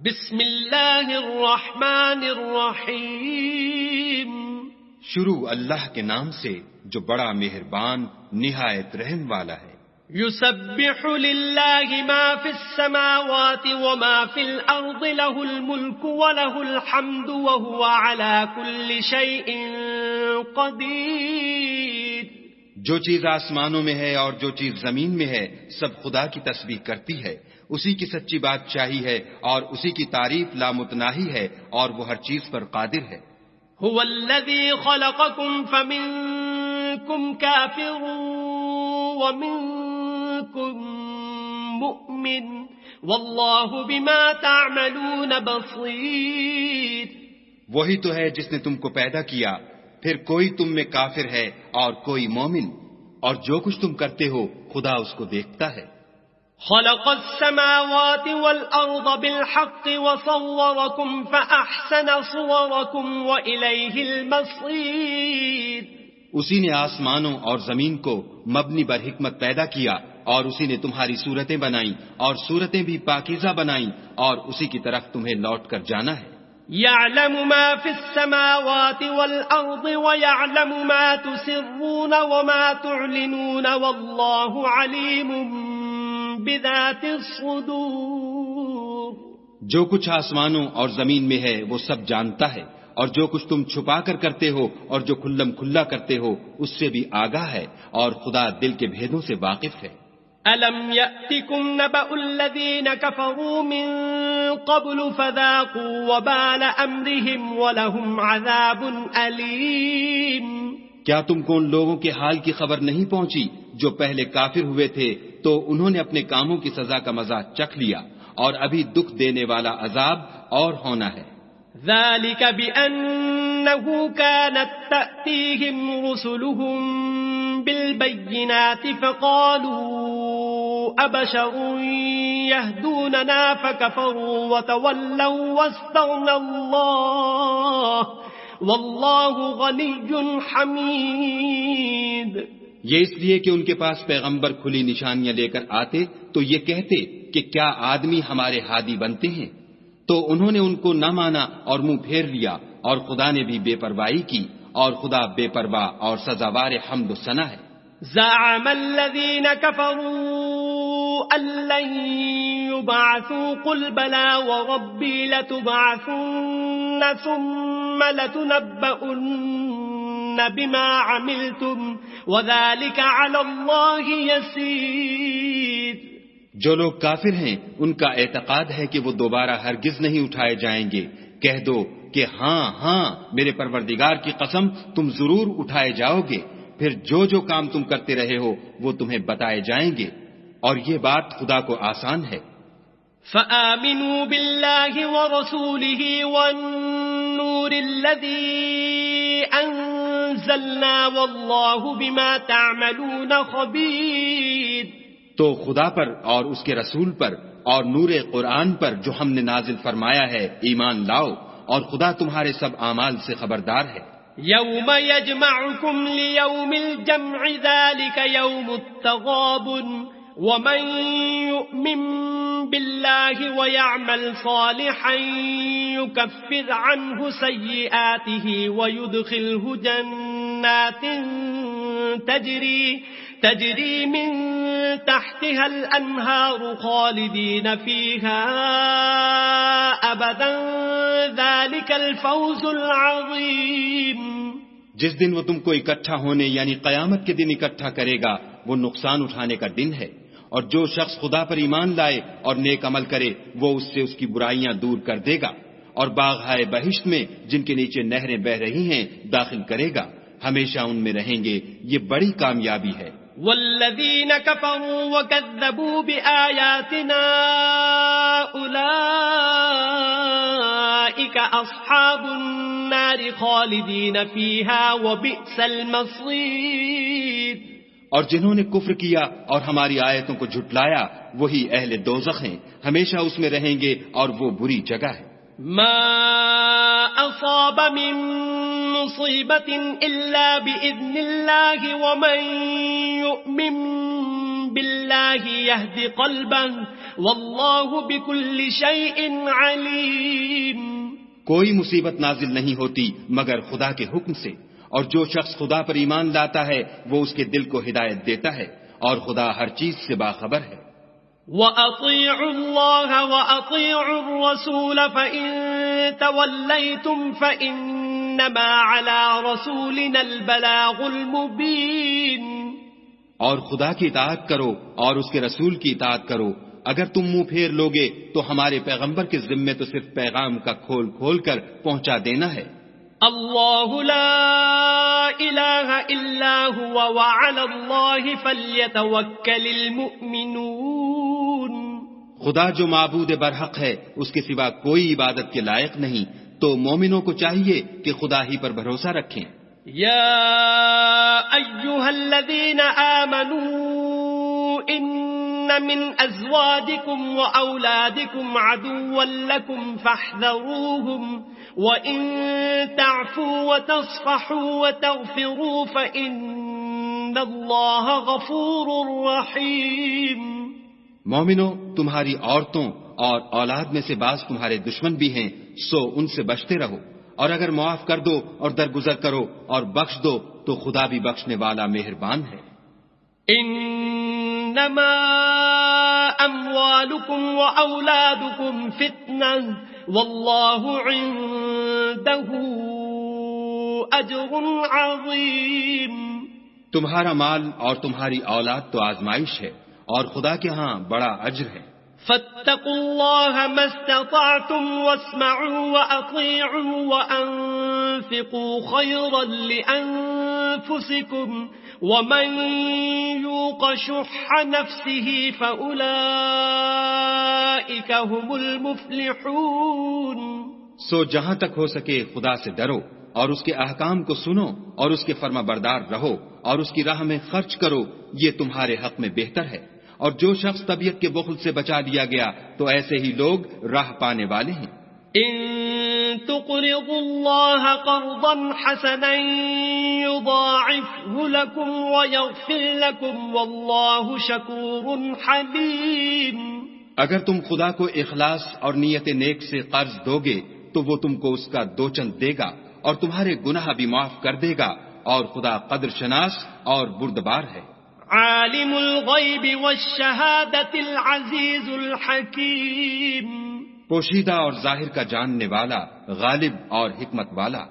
بسم اللہ الرحمن الرحیم. شروع اللہ کے نام سے جو بڑا مہربان نہایت رحم والا ہے. یسبح للہ ما فی السماوات وما فی الارض له الملک وله الحمد وهو على كل شیء قدیر. جو چیز آسمانوں میں ہے اور جو چیز زمین میں ہے سب خدا کی تسبیح کرتی ہے. اسی کی سچی بادشاہی ہے اور اسی کی تعریف لامتناہی ہے اور وہ ہر چیز پر قادر ہے. هو الذی خلقکم فمنکم کافر ومنکم مؤمن واللہ بما تعملون بصیر. وہی تو ہے جس نے تم کو پیدا کیا، پھر کوئی تم میں کافر ہے اور کوئی مومن، اور جو کچھ تم کرتے ہو خدا اس کو دیکھتا ہے. خلق السماوات والأرض بالحق وصوركم فأحسن صوركم وإليه المصير. اسی نے آسمانوں اور زمین کو مبنی بر حکمت پیدا کیا اور اسی نے تمہاری صورتیں بنائیں اور صورتیں بھی پاکیزہ بنائیں اور اسی کی طرف تمہیں لوٹ کر جانا ہے. يعلم ما في السماوات والأرض ويعلم ما تسرون وما تعلنون والله عليم بذات الصدور. جو کچھ آسمانوں اور زمین میں ہے وہ سب جانتا ہے، اور جو کچھ تم چھپا کر کرتے ہو اور جو کھلم کھلا کرتے ہو اس سے بھی آگاہ ہے، اور خدا دل کے بھیدوں سے واقف ہے. أَلَمْ يَأْتِكُمْ نَبَأُ الَّذِينَ كَفَرُوا مِن قَبْلُ فَذَاقُوا وَبَالَ أَمْرِهِمْ وَلَهُمْ عَذَابٌ أَلِيمٌ. کیا تم کو ان لوگوں کے حال کی خبر نہیں پہنچی جو پہلے کافر ہوئے تھے تو انہوں نے اپنے کاموں کی سزا کا مزہ چکھ لیا، اور ابھی دکھ دینے والا عذاب اور ہونا ہے. ذَلِكَ بِأَنَّهُ كَانَتْ تَأْتِيهِمْ رُسُلُهُم بِالْبَيِّنَاتِ فَقَالُوا أَبَشَرٌ يَهْدُونَنَا فَكَفَرُوا وَتَوَلَّوْا وَاسْتَغْنَى اللَّهُ وَاللَّهُ غَنِيٌّ حَمِيدٌ. یہ اس لیے کہ ان کے پاس پیغمبر کھلی نشانیاں لے کر آتے تو یہ کہتے کہ کیا آدمی ہمارے ہادی بنتے ہیں، تو انہوں نے ان کو نہ مانا اور منہ پھیر لیا، اور خدا نے بھی بے پرواہی کی، اور خدا بے پرواہ اور سزاوار حمد و ثنا ہے. زعم الذين كفروا أن لن يبعثوا قل بلى وربي لتبعثن ثم لتنبؤن بما عملتم وذلك على الله يسير. جو لوگ کافر ہیں ان کا اعتقاد ہے کہ وہ دوبارہ ہرگز نہیں اٹھائے جائیں گے. کہہ دو کہ ہاں میرے پروردگار کی قسم تم ضرور اٹھائے جاؤ گے، پھر جو کام تم کرتے رہے ہو وہ تمہیں بتائے جائیں گے، اور یہ بات خدا کو آسان ہے. فآمنوا بالله ورسوله والنور الذي أنزلنا والله بما تعملون خبير. تو خدا پر اور اس کے رسول پر اور نور قرآن پر جو ہم نے نازل فرمایا ہے ایمان لاؤ، اور خدا تمہارے سب اعمال سے خبردار ہے. یوم یجمعکم لیوم الجمع ذلک یوم التغابن ومن یؤمن باللہ ویعمل صالحا یکفر عنہ سیئاته ویدخلہ جنات تجری من تحتها الانہار خالدین فیہا ابدا ذلك الفوز العظیم. جس دن وہ تم کو اکٹھا ہونے یعنی قیامت کے دن اکٹھا کرے گا وہ نقصان اٹھانے کا دن ہے، اور جو شخص خدا پر ایمان لائے اور نیک عمل کرے وہ اس سے اس کی برائیاں دور کر دے گا، اور باغ ہائے بہشت میں جن کے نیچے نہریں بہ رہی ہیں داخل کرے گا، ہمیشہ ان میں رہیں گے. یہ بڑی کامیابی ہے. والذین کفروا وکذبوا بآیاتنا اولئک اصحاب النار خالدین فیہا وبئس المصیر. اور جنہوں نے کفر کیا اور ہماری آیتوں کو جھٹلایا وہی اہل دوزخ ہیں، ہمیشہ اس میں رہیں گے اور وہ بری جگہ ہے. ما اصاب من مصیبت الا باذن اللہ ومن یؤمن باللہ یہد قلبہ واللہ بكل شيء علیم. کوئی مصیبت نازل نہیں ہوتی مگر خدا کے حکم سے، اور جو شخص خدا پر ایمان لاتا ہے وہ اس کے دل کو ہدایت دیتا ہے، اور خدا ہر چیز سے باخبر ہے. وَأَطِيعُوا اللَّهَ وَأَطِيعُوا الرَّسُولَ فَإِن تَوَلَّيْتُمْ فَإِنَّمَا عَلَى رَسُولِنَا الْبَلَاغُ الْمُبِينُ. اور خدا کی اطاعت کرو اور اس کے رسول کی اطاعت کرو. اگر تم منہ پھیر لوگے تو ہمارے پیغمبر کے ذمے تو صرف پیغام کا کھول کھول کر پہنچا دینا ہے. اللہ لا الہ الا هو وعلی اللہ فلیتوکل المؤمنون. خدا جو معبود برحق ہے اس کے سوا کوئی عبادت کے لائق نہیں، تو مومنوں کو چاہیے کہ خدا ہی پر بھروسہ رکھیں. یا ایھا الذین آمنوا ان من ازواجکم واولادکم عدوا لکم فاحذروہم وَإِن تَعْفُوا وَتَصْفَحُوا وَتَغْفِرُوا فَإِنَّ اللَّهَ غَفُورٌ رَّحِيمٌ. مومنو، تمہاری عورتوں اور اولاد میں سے بعض تمہارے دشمن بھی ہیں، سو ان سے بچتے رہو، اور اگر معاف کر دو اور درگزر کرو اور بخش دو تو خدا بھی بخشنے والا مہربان ہے. انما اموالکم واولادکم فتنہ واللہ عنده اجر عظیم. تمہارا مال اور تمہاری اولاد تو آزمائش ہے، اور خدا کے ہاں بڑا اجر ہے. فاتقوا اللہ ما استطعتم واسمعوا واطیعوا وانفقوا خیرا لانفسکم ومن یوق شح نفسه فاولئک هم المفلحون. سو جہاں تک ہو سکے خدا سے ڈرو اور اس کے احکام کو سنو اور اس کے فرما بردار رہو اور اس کی راہ میں خرچ کرو، یہ تمہارے حق میں بہتر ہے. اور جو شخص طبیعت کے بخل سے بچا لیا گیا تو ایسے ہی لوگ راہ پانے والے ہیں. ان تقرضوا اللہ قرضا حسنا یضاعفه لکم ویغفر لکم واللہ شکور حلیم. اگر تم خدا کو اخلاص اور نیت نیک سے قرض دو گے تو وہ تم کو اس کا دو چند دے گا اور تمہارے گناہ بھی معاف کر دے گا، اور خدا قدر شناس اور بردبار ہے. عالم الغیب والشہادۃ العزیز الحکیم. پوشیدہ اور ظاہر کا جاننے والا، غالب اور حکمت والا.